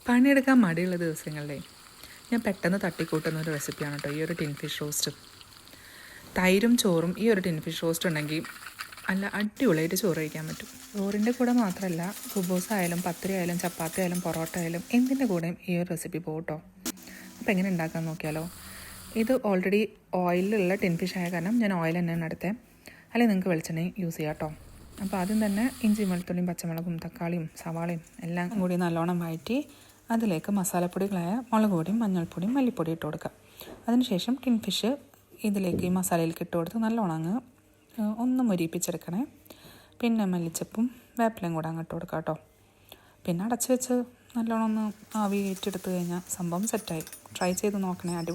പണിയെടുക്കാൻ മടിയുള്ള ദിവസങ്ങളിലെ ഞാൻ പെട്ടെന്ന് തട്ടിക്കൂട്ടുന്ന ഒരു റെസിപ്പിയാണ് കേട്ടോ ഈ ഒരു ടിൻ ഫിഷ് റോസ്റ്റ്. തൈരും ചോറും ഈ ഒരു ടിൻ ഫിഷ് റോസ്റ്റ് ഉണ്ടെങ്കിൽ നല്ല അടിപൊളിയായിട്ട് ചോറ് കഴിക്കാൻ പറ്റും. ചോറിൻ്റെ കൂടെ മാത്രമല്ല, കുബൂസ് ആയാലും പത്തിരി ആയാലും ചപ്പാത്തി ആയാലും പൊറോട്ട ആയാലും എന്തിൻ്റെ കൂടെയും ഈ ഒരു റെസിപ്പി പോകട്ടോ. അപ്പോൾ എങ്ങനെ ഉണ്ടാക്കാൻ നോക്കിയാലോ. ഇത് ഓൾറെഡി ഓയിലുള്ള ടിൻ ഫിഷ് ആയ കാരണം ഞാൻ ഓയിൽ തന്നെയാണ് എടുത്തത്. അല്ലെങ്കിൽ നിങ്ങൾക്ക് വെളിച്ചെണ്ണ യൂസ് ചെയ്യാം കേട്ടോ. അപ്പോൾ ആദ്യം തന്നെ ഇഞ്ചി വെളുത്തുള്ളിയും പച്ചമുളകും തക്കാളിയും സവാളയും എല്ലാം കൂടി നല്ലോണം വഴറ്റി അതിലേക്ക് മസാലപ്പൊടികളായ മുളക് പൊടിയും മഞ്ഞൾപ്പൊടിയും മല്ലിപ്പൊടി ഇട്ട് കൊടുക്കുക. അതിനുശേഷം ടിൻ ഫിഷ് ഇതിലേക്ക് ഈ മസാലയിലേക്ക് ഇട്ട് കൊടുത്ത് നല്ലോണം അങ്ങ് ഒന്ന് മുരിപ്പിച്ചെടുക്കണേ. പിന്നെ മല്ലിച്ചപ്പും വേപ്പിലയും കൂടെ അങ്ങ് ഇട്ട് കൊടുക്കുക കേട്ടോ. പിന്നെ അടച്ച് വെച്ച് നല്ലോണം ഒന്ന് ആവി ഏറ്റെടുത്ത് കഴിഞ്ഞാൽ സംഭവം സെറ്റായി. ട്രൈ ചെയ്ത് നോക്കണേ, അടിപൊളി.